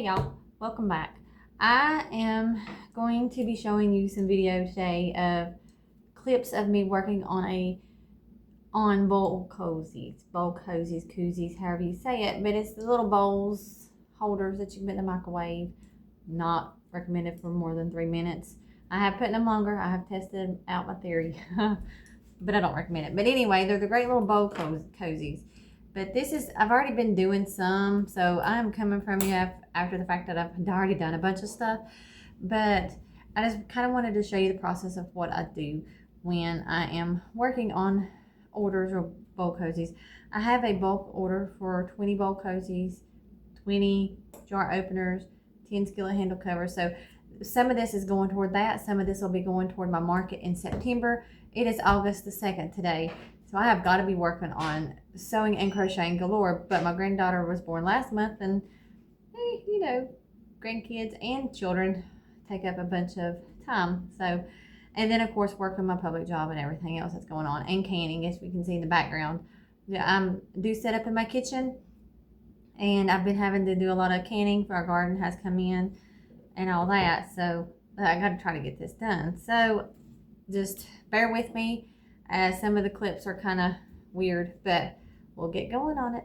Hey y'all, welcome back. I am going to be showing you some video today of clips of me working on bowl cozies, koozies, however you say it, but it's the little bowls holders that you can put in the microwave. Not recommended for more than 3 minutes. I have put them longer. I have tested out my theory, but I don't recommend it. But anyway, they're the great little bowl cozies. But this is, I've already been doing some, so I'm coming from you after the fact that I've already done a bunch of stuff. But I just kind of wanted to show you the process of what I do when I am working on orders or bowl cozies. I have a bulk order for 20 bowl cozies, 20 jar openers, 10 skillet handle covers. So some of this is going toward that. Some of this will be going toward my market in September. It is August the 2nd today. So I have got to be working on sewing and crocheting galore, but my granddaughter was born last month, and hey, you know, grandkids and children take up a bunch of time. So, and then of course working my public job and everything else that's going on, and canning, as we can see in the background. I do set up in my kitchen, and I've been having to do a lot of canning for our garden has come in and all that. So I got to try to get this done. So just bear with me. Some of the clips are kind of weird, but we'll get going on it.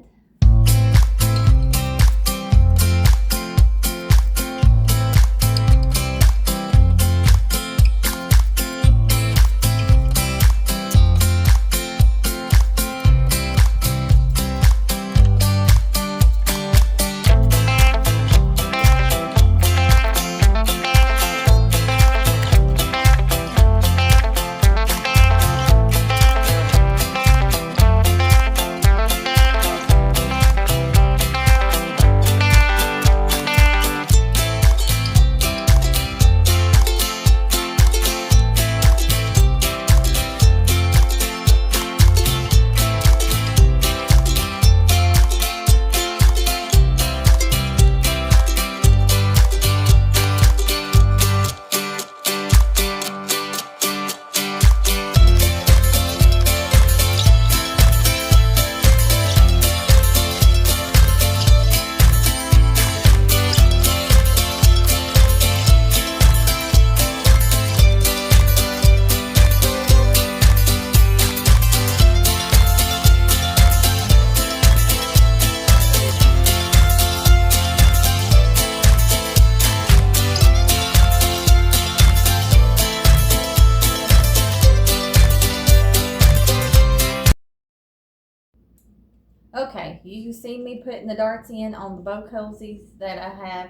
Okay, you see me putting the darts in on the bow cozies that I have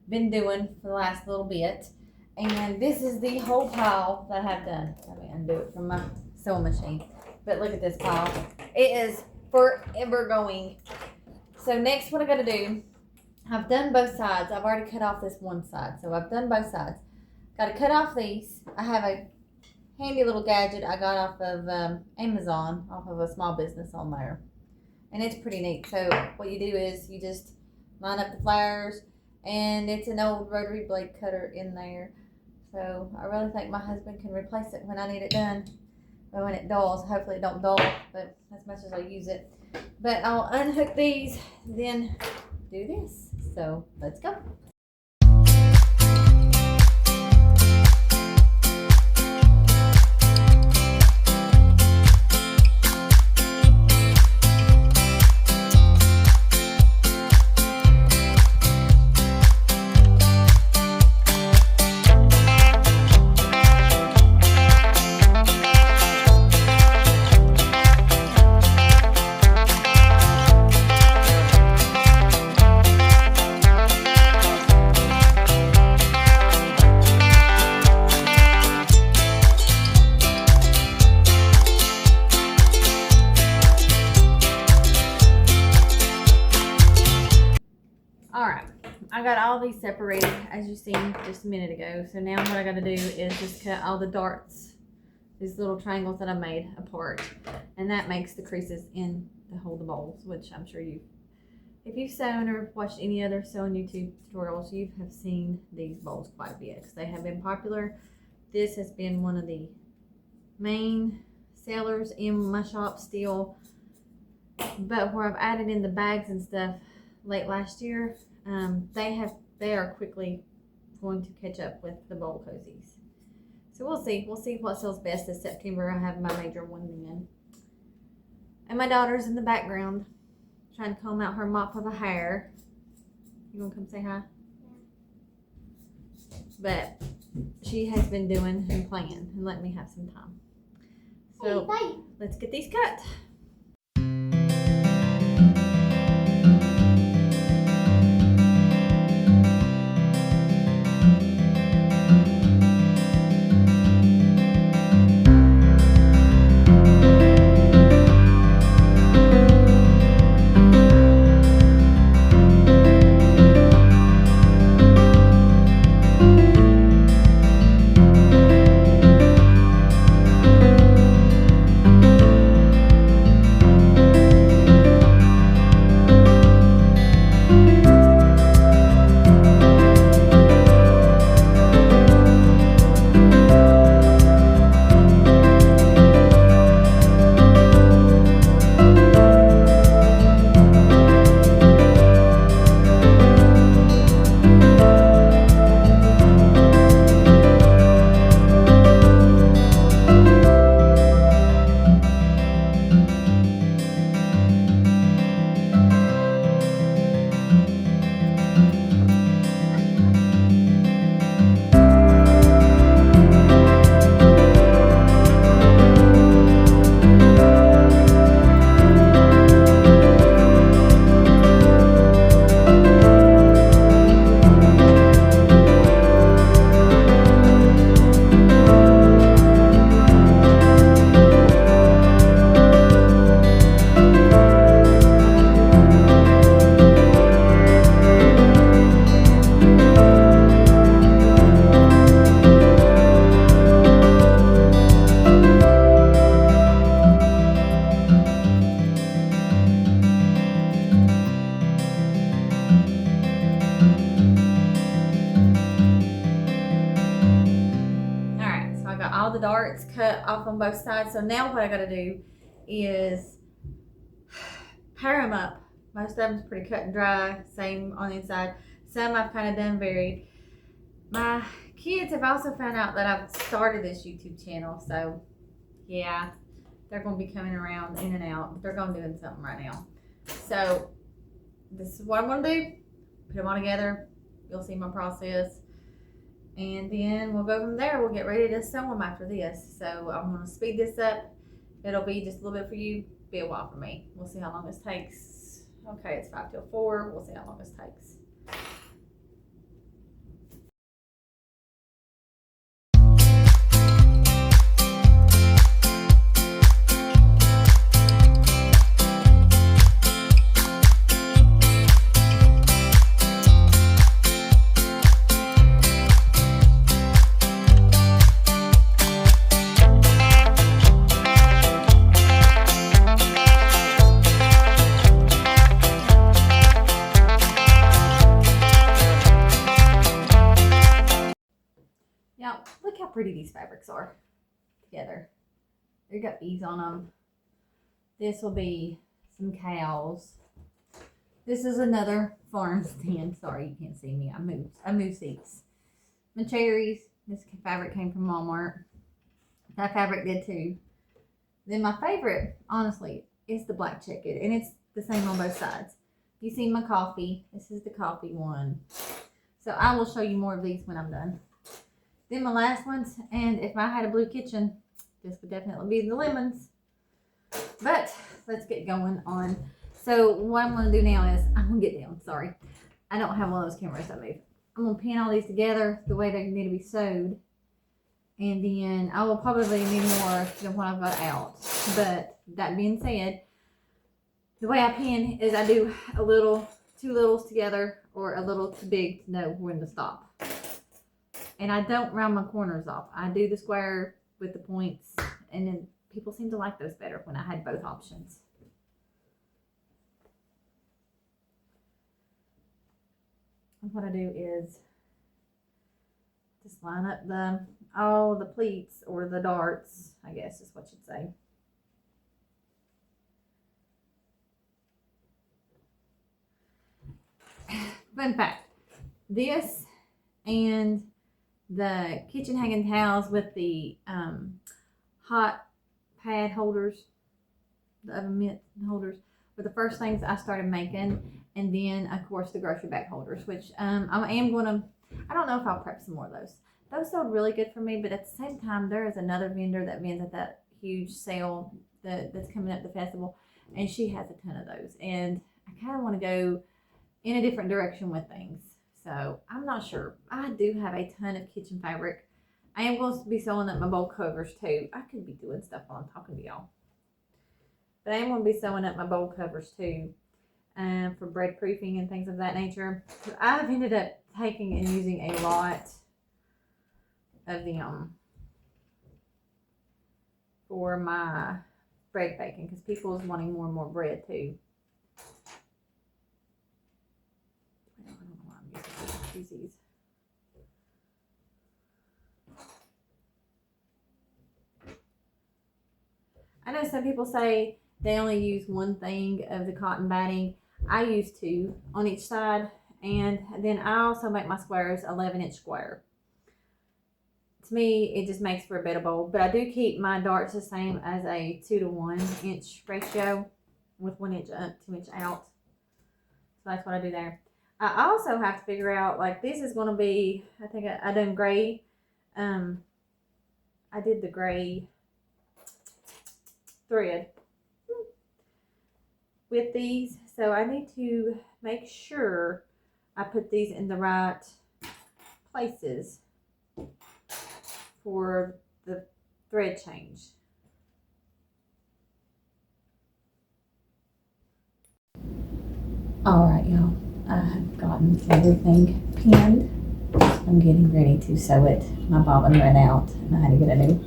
been doing for the last little bit. And this is the whole pile that I have done. Let me undo it from my sewing machine. But look at this pile. It is forever going. So next what I gotta do, I've done both sides. I've already cut off this one side. So I've done both sides. Gotta cut off these. I have a handy little gadget I got off of Amazon, off of a small business on there. And it's pretty neat. So what you do is you just line up the flowers, and it's an old rotary blade cutter in there. So I really think my husband can replace it when I need it done. Well, when it dulls, hopefully it don't dull, but as much as I use it. But I'll unhook these, then do this. So let's go. I got all these separated, as you seen just a minute ago. So now what I got to do is just cut all the darts, these little triangles that I made, apart, and that makes the creases in to hold the bowls, which I'm sure if you've sewn or watched any other sewing YouTube tutorials, you have seen these bowls quite a bit because they have been popular. This has been one of the main sellers in my shop still, but where I've added in the bags and stuff late last year, they have they are quickly going to catch up with the bowl cozies. So we'll see. We'll see what sells best this September. I have my major one then. And my daughter's in the background trying to comb out her mop of a hair. You gonna come say hi? Yeah. But she has been doing and playing and letting me have some time. So hey, let's get these cut. All the darts cut off on both sides. So now what I gotta do is pair them up. Most of them's pretty cut and dry, same on the inside. Some I've kind of done varied. My kids have also found out that I've started this YouTube channel, so yeah, they're gonna be coming around in and out. They're gonna be doing something right now. So this is what I'm gonna do. Put them all together. You'll see my process. And then we'll go from there. We'll get ready to sew them after this. So I'm going to speed this up. It'll be just a little bit for you, be a while for me. We'll see how long this takes. Okay, it's 5 till 4. We'll see how long this takes. Look how pretty these fabrics are together. They got bees on them. This will be some cows. This is another farm stand. Sorry, you can't see me. I moved seats. My cherries. This fabric came from Walmart. That fabric did too. Then my favorite, honestly, is the black checkered, and it's the same on both sides. You see my coffee. This is the coffee one. So I will show you more of these when I'm done. Then my last ones, and if I had a blue kitchen, this would definitely be the lemons. But let's get going on. So what I'm going to do now is, I'm going to get down, sorry. I don't have one of those cameras that move. I'm going to pin all these together the way they need to be sewed. And then I will probably need more than what I've got out. But that being said, the way I pin is I do a little, two littles together, or a little too big to know when to stop. And I don't round my corners off. I do the square with the points, and then people seem to like those better when I had both options. And what I do is just line up all the pleats, or the darts, I guess is what you'd say. Fun fact, this and the kitchen hanging towels with the hot pad holders, the oven mitt holders, were the first things I started making. And then, of course, the grocery bag holders, which I am going to, I don't know if I'll prep some more of those. Those sold really good for me, but at the same time, there is another vendor that vends at that huge sale that's coming up, the festival, and she has a ton of those. And I kind of want to go in a different direction with things. So I'm not sure. I do have a ton of kitchen fabric. I am going to be sewing up my bowl covers too. I could be doing stuff while I'm talking to y'all. But I am going to be sewing up my bowl covers too, for bread proofing and things of that nature. I've ended up taking and using a lot of them for my bread baking because people is wanting more and more bread too. I don't know why I'm using these coozies. I know some people say they only use one thing of the cotton batting. I use two on each side, and then I also make my squares 11-inch square. To me, it just makes for a better bowl, but I do keep my darts the same as a 2 to 1 inch ratio with 1 inch up, 2 inch out. So that's what I do there. I also have to figure out, like, this is going to be, I think I done gray. I did the gray thread with these, so I need to make sure I put these in the right places for the thread change. All right, y'all, I have gotten everything pinned. I'm getting ready to sew it. My bobbin ran out and I had to get a new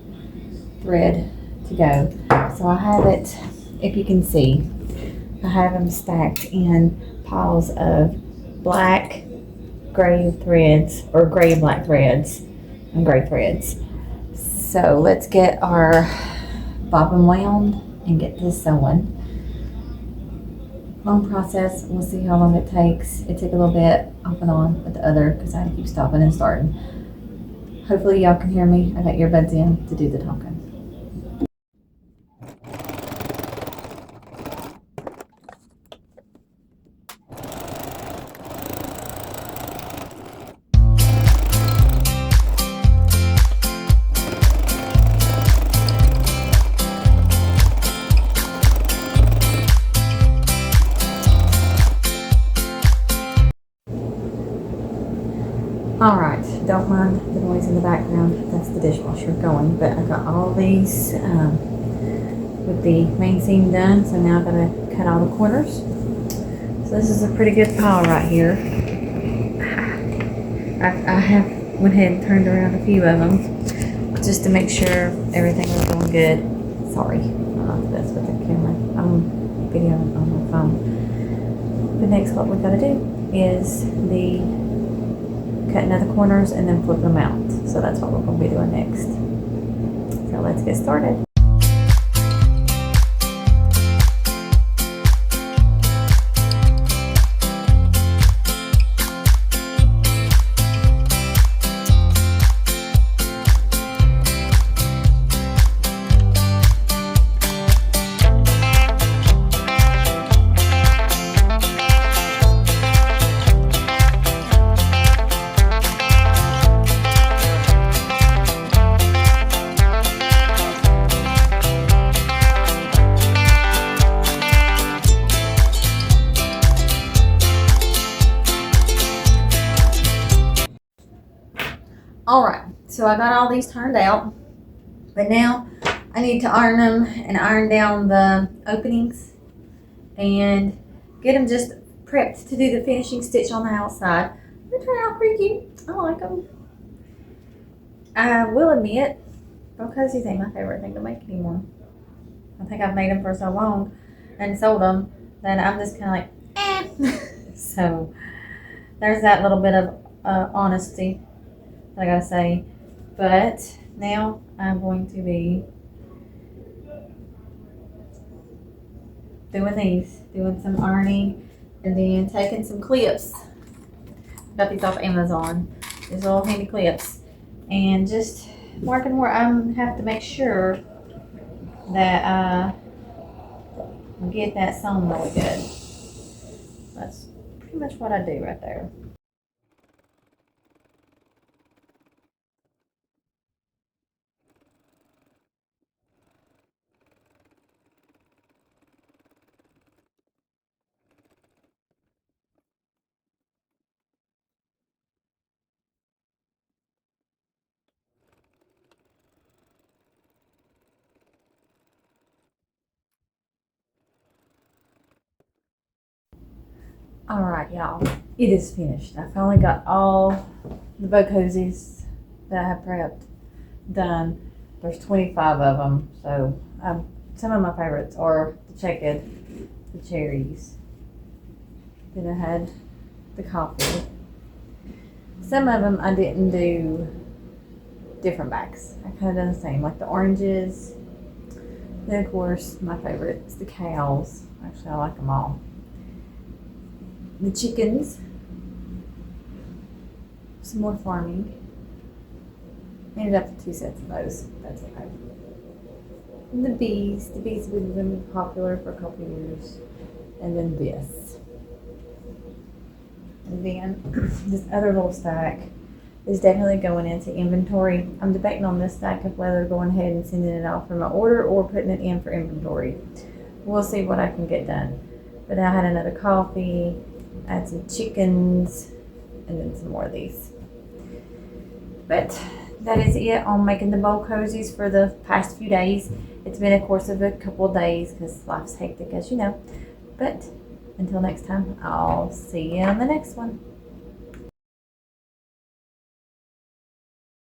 thread to go. So I have it, if you can see, I have them stacked in piles of black, gray threads, or gray and black threads, and gray threads. So let's get our bobbin wound and get this sewing. Long process. We'll see how long it takes. It took a little bit off and on with the other because I had to keep stopping and starting. Hopefully y'all can hear me. I got earbuds in to do the talking. Alright, don't mind the noise in the background, that's the dishwasher going, but I got all these with the main seam done, so now I've got to cut all the corners. So this is a pretty good pile right here. I have went ahead and turned around a few of them just to make sure everything was going good. Sorry, I'm not the best with the camera. I'm videoing on my phone. But next what we got to do is cutting out the corners and then flipping them out. So that's what we're going to be doing next. So let's get started. Alright, so I got all these turned out, but now I need to iron them and iron down the openings and get them just prepped to do the finishing stitch on the outside. They turn out pretty cute. I like them. I will admit, because these ain't my favorite thing to make anymore. I think I've made them for so long and sold them that I'm just kind of like, eh. So there's that little bit of honesty I gotta say, but now I'm going to be doing some ironing and then taking some clips Got these off Amazon. These little handy clips. And just marking where I have to make sure that I get that sewn really good. That's pretty much what I do right there. Alright, y'all. It is finished. I finally got all the bow cozies that I have prepped done. There's 25 of them, so some of my favorites are the checkered, the cherries. Then I had the coffee. Some of them I didn't do different backs. I kind of done the same, like the oranges. Then of course my favorite is the cows. Actually, I like them all. The chickens. Some more farming. Ended up with 2 sets of those. That's okay. And the bees. The bees have been popular for a couple of years. And then this. And then this other little stack is definitely going into inventory. I'm debating on this stack of whether going ahead and sending it off for my order or putting it in for inventory. We'll see what I can get done. But I had another coffee, I had some chickens, and then some more of these. But that is it on making the bowl cozies for the past few days. It's been a course of a couple of days because life's hectic, as you know. But until next time, I'll see you on the next one.